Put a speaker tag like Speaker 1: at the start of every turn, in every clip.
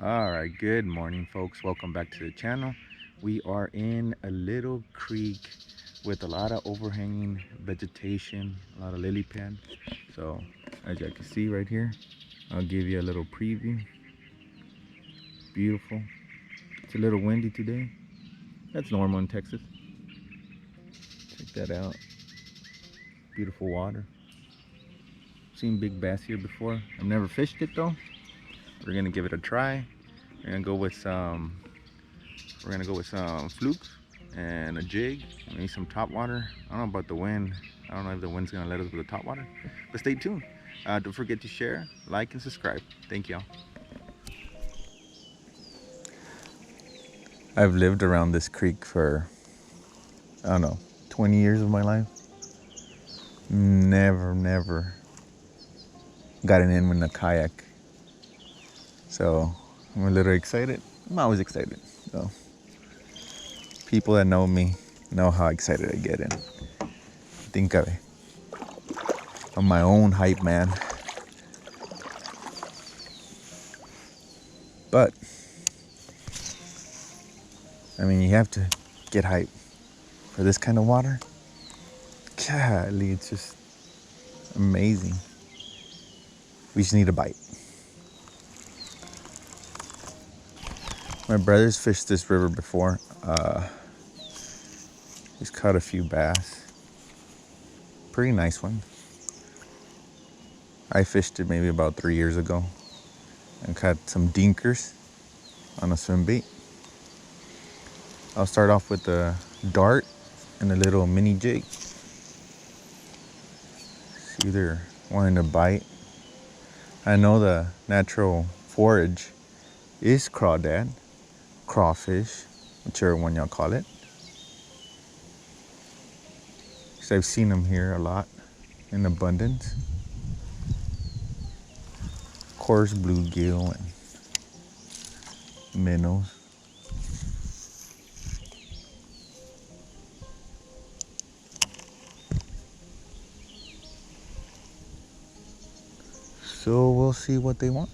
Speaker 1: All right, good morning, folks. Welcome back to the channel. We are in a little creek with a lot of overhanging vegetation, a lot of lily pad. So, as you can see right here, I'll give you a little preview. Beautiful. It's a little windy today. That's normal in Texas. Check that out. Beautiful water. Seen big bass here before. I've never fished it though. We're gonna give it a try. We're gonna go with some flukes and a jig, maybe some top water. I don't know about the wind. I don't know if the wind's gonna let us with the top water, but stay tuned. Don't forget to share, like, and subscribe. Thank y'all. I've lived around this creek for, I don't know, 20 years of my life. Never gotten in with a kayak. So I'm a little excited. I'm always excited. So people that know me know how excited I get in. Think of it. I'm my own hype man. But I mean, you have to get hype for this kind of water. Golly, it's just amazing. We just need a bite. My brother's fished this river before. He's caught a few bass. Pretty nice one. I fished it maybe about 3 years ago and caught some dinkers on a swim bait. I'll start off with a dart and a little mini jig. See, they're wanting to bite. I know the natural forage is crawdad, crawfish, whichever one y'all call it. Because I've seen them here a lot in abundance. Of course, bluegill and minnows. So we'll see what they want.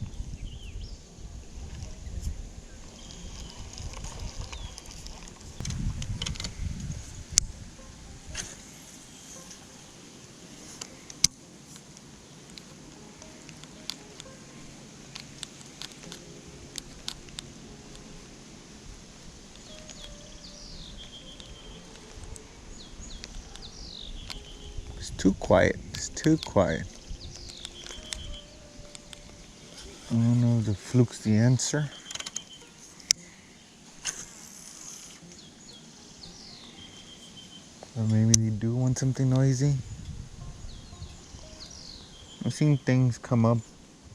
Speaker 1: It's too quiet. It's too quiet. I don't know if the fluke's the answer. Or maybe they do want something noisy. I've seen things come up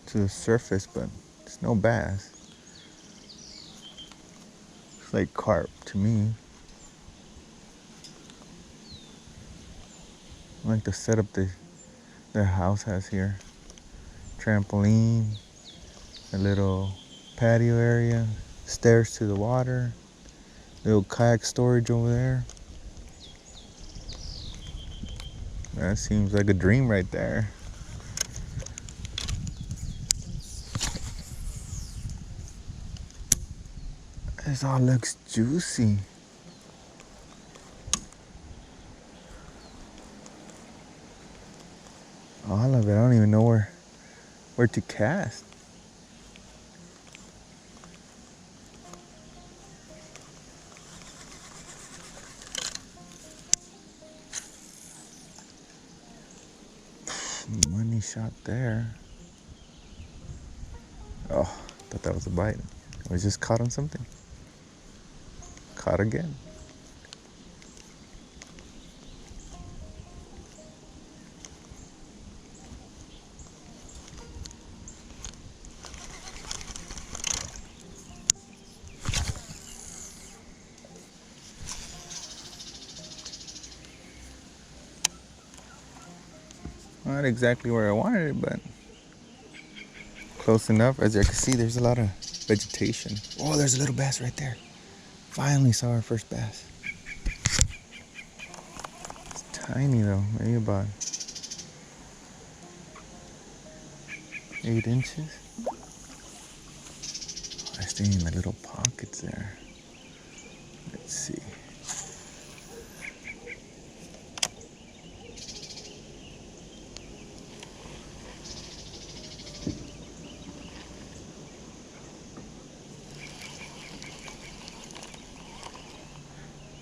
Speaker 1: to the surface, but it's no bass. It's like carp to me. I like the setup their house has here. Trampoline, a little patio area, stairs to the water, little kayak storage over there. That seems like a dream right there. This all looks juicy. All of it. I don't even know where to cast. Money shot there. Oh, thought that was a bite. I was just caught on something. Caught again. Not exactly where I wanted it, but close enough. As you can see, there's a lot of vegetation. Oh, there's a little bass right there. Finally saw our first bass. It's tiny though, maybe about 8 inches. I stay in the little pockets there. Let's see.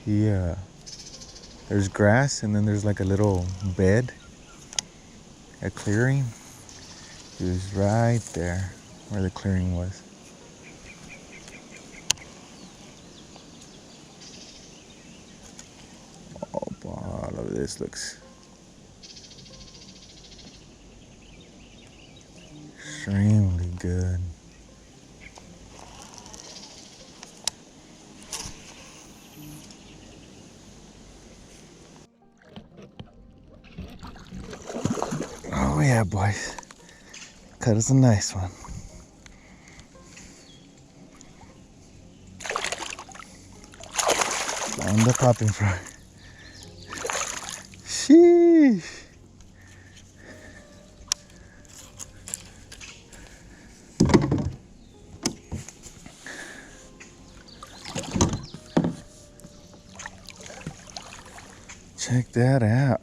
Speaker 1: Yeah. There's grass and then there's like a little bed, a clearing. It was right there where the clearing was. Oh, all of this looks extremely good. Oh yeah, boys. Cut us a nice one. On the popping frog. Sheesh. Check that out.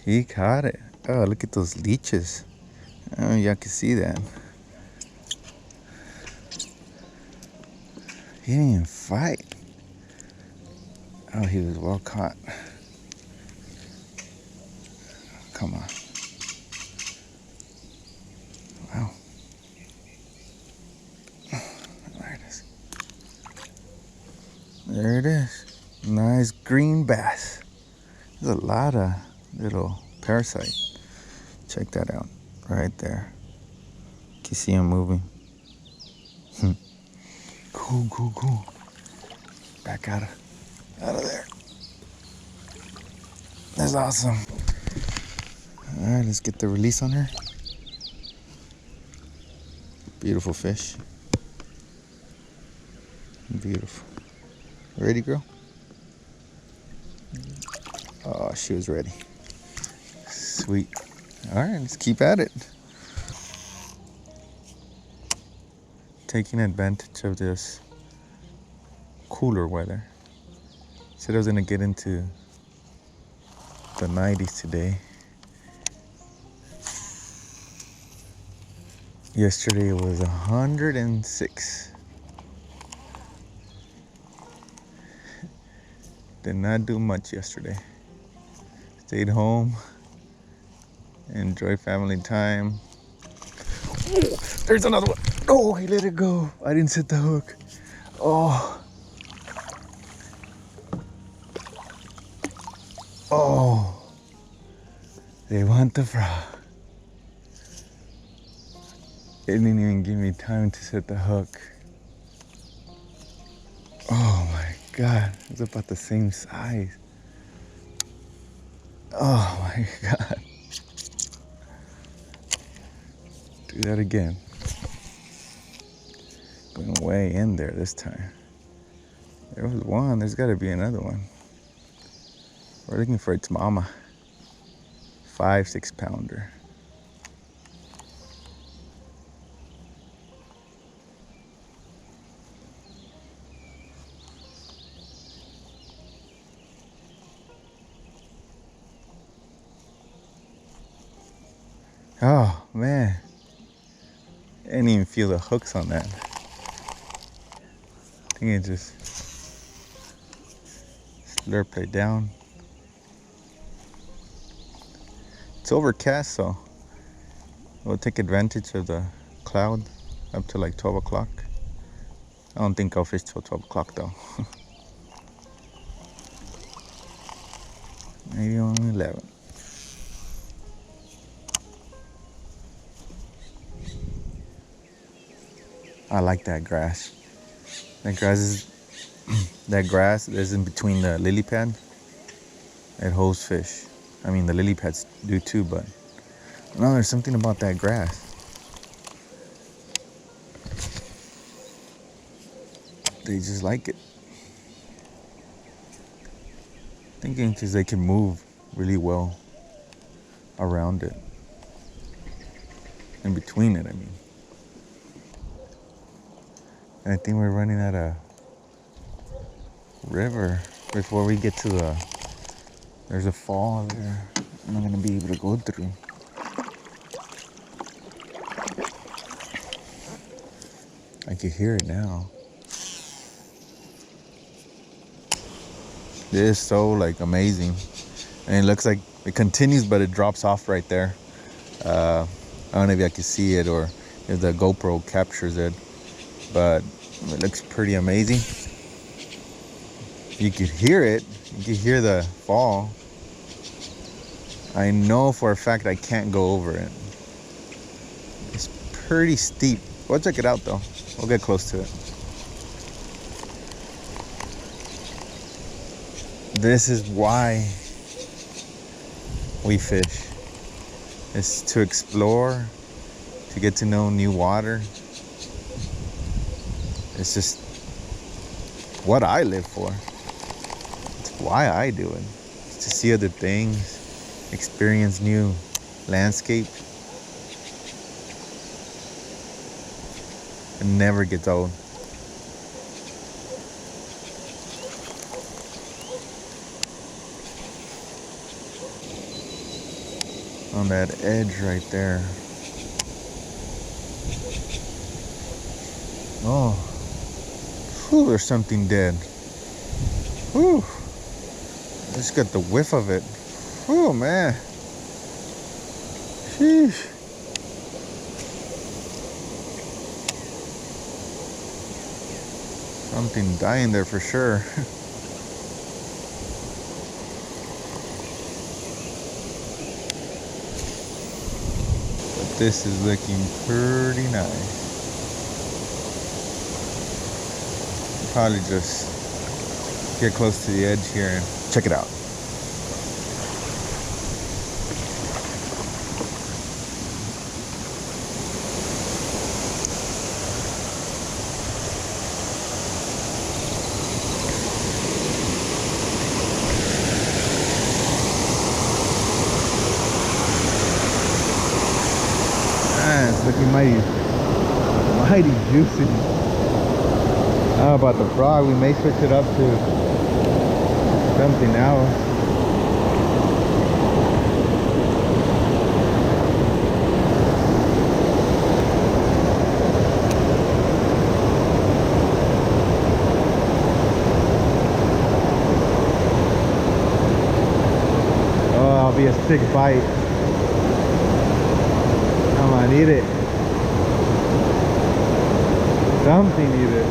Speaker 1: He caught it. Oh, look at those leeches. Oh, y'all can see that. He didn't even fight. Oh, he was well caught. Come on. Wow. There it is. There it is. Nice green bass. There's a lot of little parasite. Check that out. Right there. Can you see him moving? Cool. Back out of there. That's awesome. All right, let's get the release on her. Beautiful fish. Beautiful. Ready, girl? Oh, she was ready. Sweet. All right, let's keep at it. Taking advantage of this cooler weather. Said I was gonna get into the 90s today. Yesterday it was 106. Did not do much yesterday. Stayed home, enjoyed family time. Oh, there's another one. Oh, he let it go. I didn't set the hook. Oh. They want the frog. It didn't even give me time to set the hook. Oh my God, it's about the same size. Oh my God. Do that again. Going way in there this time. There was one, there's gotta be another one. We're looking for its mama. 5-6 pounder. Oh man, I didn't even feel the hooks on that. I think it just slurped it down. It's overcast, so we'll take advantage of the cloud up to like 12 o'clock. I don't think I'll fish till 12 o'clock though. Maybe only 11. I like that grass. That grass is in between the lily pad. It holds fish. I mean, the lily pads do too, but no, there's something about that grass. They just like it. Thinking because they can move really well around it. In between it, I mean. And I think we're running out of river before we get to there's a fall there I'm not gonna be able to go through. I can hear it now. It is so like amazing. And it looks like it continues, but it drops off right there. I don't know if I can see it or if the GoPro captures it, but it looks pretty amazing. You could hear it. You could hear the fall. I know for a fact I can't go over it. It's pretty steep. We'll check it out though. We'll get close to it. This is why we fish. It's to explore, to get to know new water. It's just what I live for. It's why I do it. It's to see other things, experience new landscape. It never gets old. On that edge right there. Oh, whew, there's something dead. Whew, just got the whiff of it. Oh man, sheesh. Something dying there for sure. This is looking pretty nice. Probably just get close to the edge here and check it out. It's looking mighty juicy. I don't know about the frog. We may switch it up to something else. Oh, that'll be a sick bite. Come on, eat it. Something, eat it.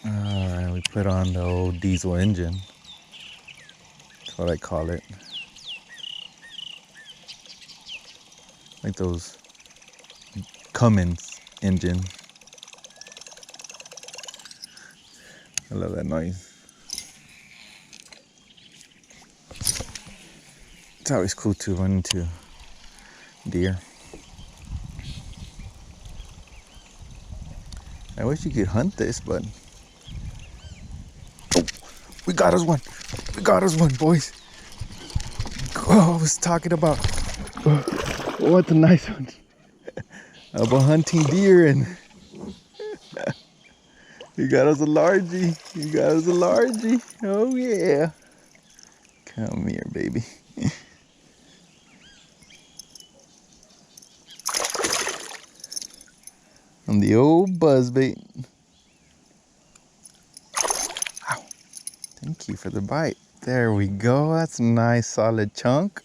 Speaker 1: Alright, we put on the old diesel engine. That's what I call it. Like those Cummins engine. I love that noise. It's always cool to run into deer. I wish you could hunt this, but oh, we got us one. We got us one, boys. Oh, I was talking about what a nice one. About hunting deer, and you got us a largie. You got us a largie. Oh yeah. Come here, baby. On the old buzzbait. Ow. Thank you for the bite. There we go. That's a nice solid chunk.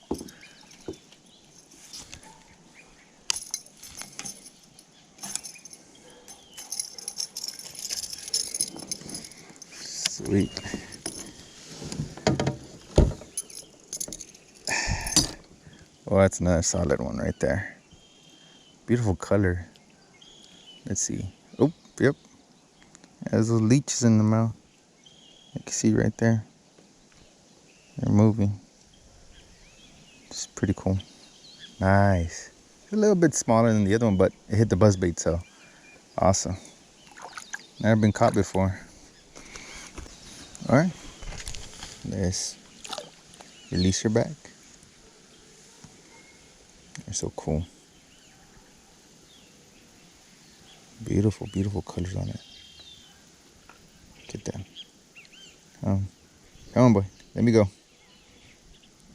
Speaker 1: Sweet. Oh, that's another solid one right there. Beautiful color. Let's see. Oh, yep. There's those leeches in the mouth. You can see right there. They're moving. It's pretty cool. Nice. A little bit smaller than the other one, but it hit the buzzbait, so awesome. Never been caught before. All right. Let's release her back. They're so cool. Beautiful, beautiful colors on it. Get that. Come on, boy. Let me go.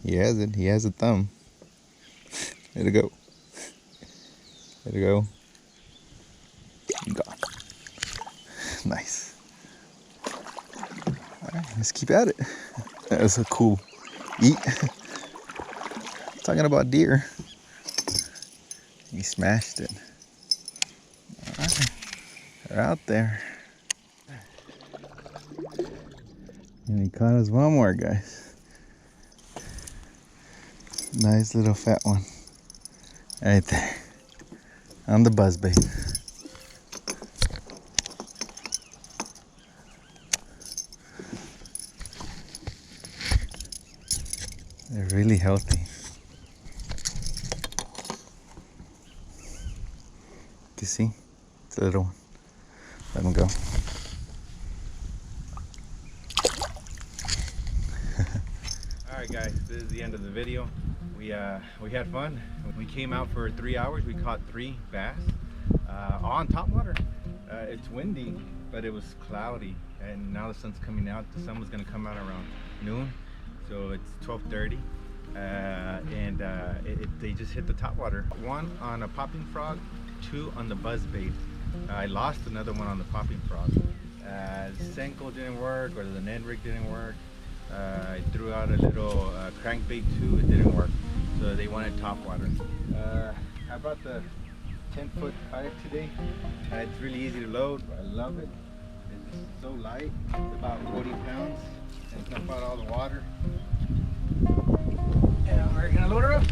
Speaker 1: He has it. He has a thumb. Let it go. Let it go. Gone. Nice. All right, let's keep at it. That was a cool eat. Talking about deer. He smashed it. All right. They're out there. And he caught us one more, guys. Nice little fat one. Right there. On the buzzbait. They're really healthy. You see? It's a little one. Let him go.
Speaker 2: Alright guys, this is the end of the video. We had fun. We came out for 3 hours. We caught 3 bass on top water. It's windy, but it was cloudy, and now the sun's coming out. The sun was going to come out around noon, so it's 12:30, and they just hit the top water. 1 on a popping frog, 2 on the buzzbait. I lost another one on the popping frog. The Senko didn't work, or the Ned rig didn't work. I threw out a little crankbait too, it didn't work, so they wanted top water. I brought the 10-foot kayak today. It's really easy to load. I love it. It's so light. It's about 40 pounds, and it's dump out all the water. And we're gonna load her up.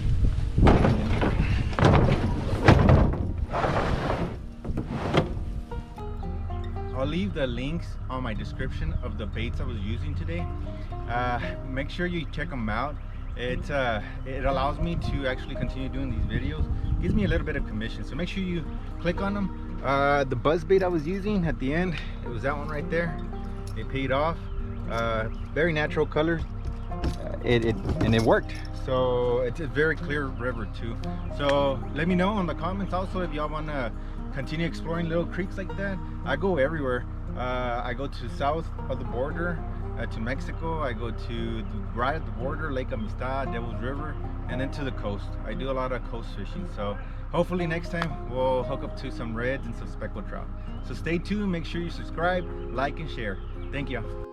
Speaker 2: I'll leave the links on my description of the baits I was using today. Make sure you check them out. It allows me to actually continue doing these videos. Gives me a little bit of commission, so make sure you click on them. The buzz bait I was using at the end, it was that one right there. It paid off. Very natural colors. And it worked. So it's a very clear river too. So let me know in the comments also if y'all want to continue exploring little creeks like that. I go everywhere. I go to south of the border to Mexico. I go to right at the border, Lake Amistad, Devil's River, and then to the coast. I do a lot of coast fishing. So hopefully next time we'll hook up to some reds and some speckled trout. So stay tuned. Make sure you subscribe, like, and share. Thank you.